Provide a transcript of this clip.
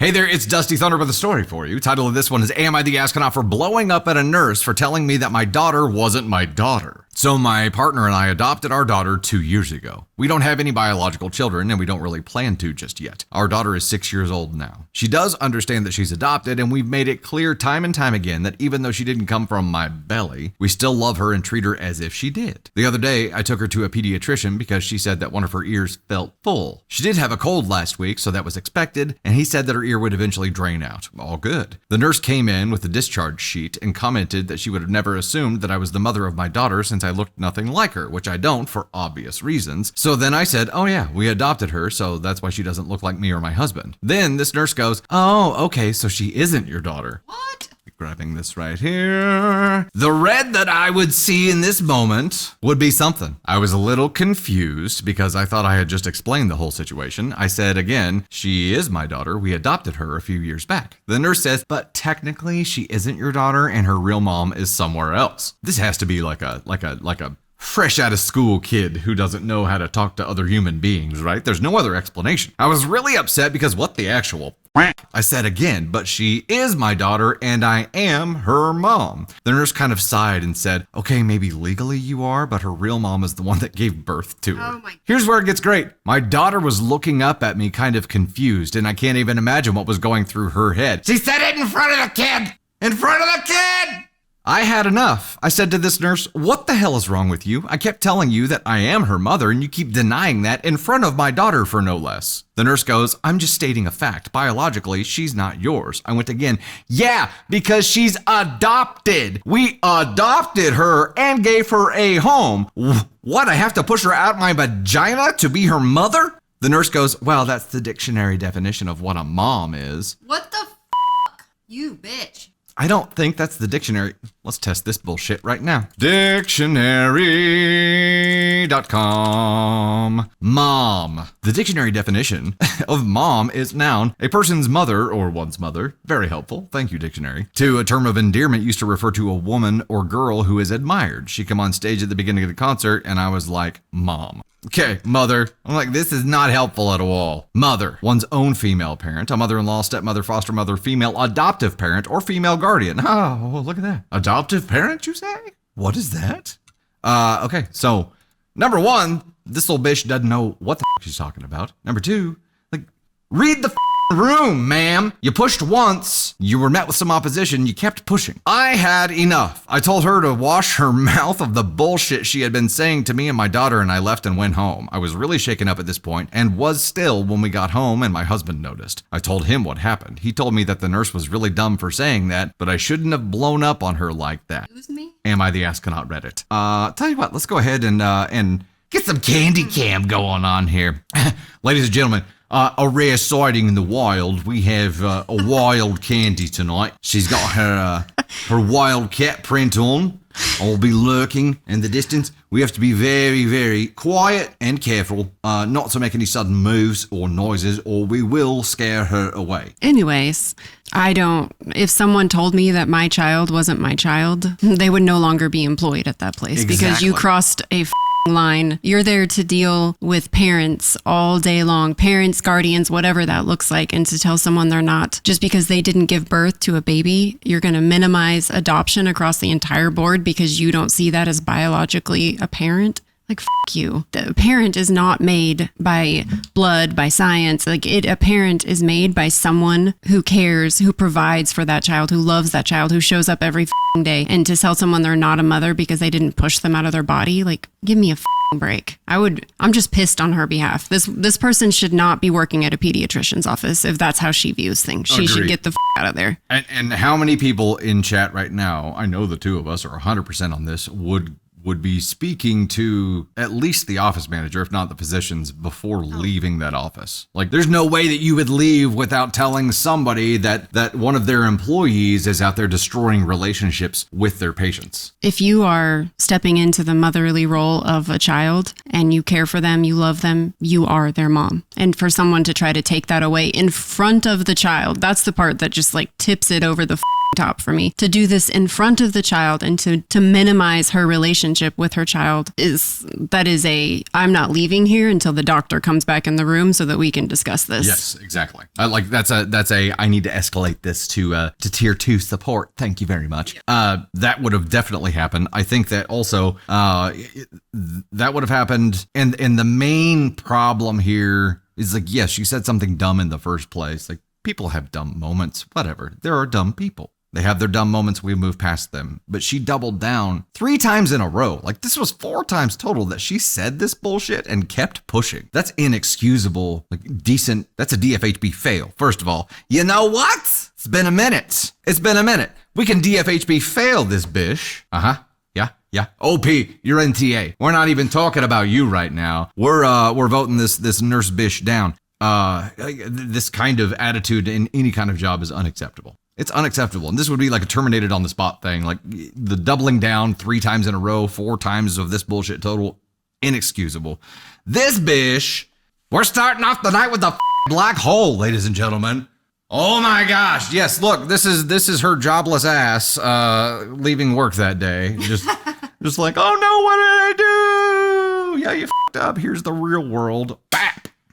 Hey there, it's Dusty Thunder with a story for you. Title of this one is Am I the Astronaut for blowing up at a nurse for telling me that my daughter wasn't my daughter? So my partner and I adopted our daughter 2 years ago. We don't have any biological children and we don't really plan to just yet. Our daughter is 6 years old now. She does understand that she's adopted, and we've made it clear time and time again that even though she didn't come from my belly, we still love her and treat her as if she did. The other day, I took her to a pediatrician because she said that one of her ears felt full. She did have a cold last week, so that was expected, and he said that her ear would eventually drain out. All good. The nurse came in with the discharge sheet and commented that she would have never assumed that I was the mother of my daughter since I looked nothing like her, which I don't for obvious reasons. So then I said, oh yeah, we adopted her, so that's why she doesn't look like me or my husband. Then this nurse goes, oh, okay, so she isn't your daughter. What? Grabbing this right here. The red that I would see in this moment would be something. I was a little confused because I thought I had just explained the whole situation. I said again, she is my daughter. We adopted her a few years back. The nurse says, but technically she isn't your daughter and her real mom is somewhere else. This has to be like a fresh out of school kid who doesn't know how to talk to other human beings, right? There's no other explanation. I was really upset because what the actual I said again, but she is my daughter and I am her mom. The nurse kind of sighed and said, okay, maybe legally you are, but her real mom is the one that gave birth to her. Here's where it gets great. My daughter was looking up at me kind of confused, and I can't even imagine what was going through her head. She said it in front of the kid! In front of the kid! I had enough. I said to this nurse, what the hell is wrong with you? I kept telling you that I am her mother and you keep denying that in front of my daughter for no less. The nurse goes, I'm just stating a fact. Biologically, she's not yours. I went again, yeah, because she's adopted. We adopted her and gave her a home. What, I have to push her out my vagina to be her mother? The nurse goes, well, that's the dictionary definition of what a mom is. What the you bitch? I don't think that's the dictionary. Let's test this bullshit right now. Dictionary.com. Mom. The dictionary definition of mom is noun, a person's mother or one's mother. Very helpful. Thank you, dictionary. To a term of endearment used to refer to a woman or girl who is admired. She come on stage at the beginning of the concert and I was like, mom. Okay, mother. I'm like, this is not helpful at all. Mother, one's own female parent, a mother-in-law, stepmother, foster mother, female adoptive parent, or female guardian. Oh, well, look at that. Adoptive parent, you say? What is that? Okay, so number one, this little bitch doesn't know what the she's talking about. Number two, like, read the room, ma'am. You pushed once, you were met with some opposition, you kept pushing. I had enough. I told her to wash her mouth of the bullshit she had been saying to me and my daughter, and I left and went home. I was really shaken up at this point and was still when we got home and my husband noticed. I told him what happened. He told me that the nurse was really dumb for saying that, but I shouldn't have blown up on her like that. Excuse me? Am I the Astronaut Reddit? Tell you what, let's go ahead and get some candy cam going on here. Ladies and gentlemen, a rare sighting in the wild. We have a wild candy tonight. She's got her wildcat print on. I'll be lurking in the distance. We have to be very, very quiet and careful not to make any sudden moves or noises, or we will scare her away. Anyways, if someone told me that my child wasn't my child, they would no longer be employed at that place. Exactly. Because you crossed a line. You're there to deal with parents all day long, parents, guardians, whatever that looks like. And to tell someone they're not, just because they didn't give birth to a baby, you're going to minimize adoption across the entire board because you don't see that as biologically a parent. Like, you. The parent is not made by blood, by science. A parent is made by someone who cares, who provides for that child, who loves that child, who shows up every day. And to tell someone they're not a mother because they didn't push them out of their body, like, give me a break. I'm just pissed on her behalf. This person should not be working at a pediatrician's office if that's how she views things. She should get the out of there. And how many people in chat right now, I know the two of us are 100% on this, would be speaking to at least the office manager, if not the physicians, before leaving that office. Like, there's no way that you would leave without telling somebody that one of their employees is out there destroying relationships with their patients. If you are stepping into the motherly role of a child and you care for them, you love them, you are their mom. And for someone to try to take that away in front of the child, that's the part that just like tips it over the top for me. To do this in front of the child and to minimize her relationship with her child is I'm not leaving here until the doctor comes back in the room so that we can discuss this. Yes, exactly. That's a I need to escalate this to tier 2 support. Thank you very much. That would have definitely happened. I think that also that would have happened. And the main problem here is like, yes, she said something dumb in the first place. Like, people have dumb moments, whatever. There are dumb people. They have their dumb moments. We move past them. But she doubled down 3 times in a row. Like, this was 4 times total that she said this bullshit and kept pushing. That's inexcusable. Like, decent. That's a DFHB fail. First of all, you know what? It's been a minute. We can DFHB fail this bish. Yeah. OP, you're NTA. We're not even talking about you right now. We're voting this nurse bish down. This kind of attitude in any kind of job is unacceptable. It's unacceptable. And this would be like a terminated on the spot thing. Like, the doubling down 3 times in a row, 4 times of this bullshit total, inexcusable. This bish, we're starting off the night with the black hole, ladies and gentlemen. Oh my gosh. Yes, look, this is her jobless ass leaving work that day. Just like, oh no, what did I do? Yeah, you f***ed up. Here's the real world.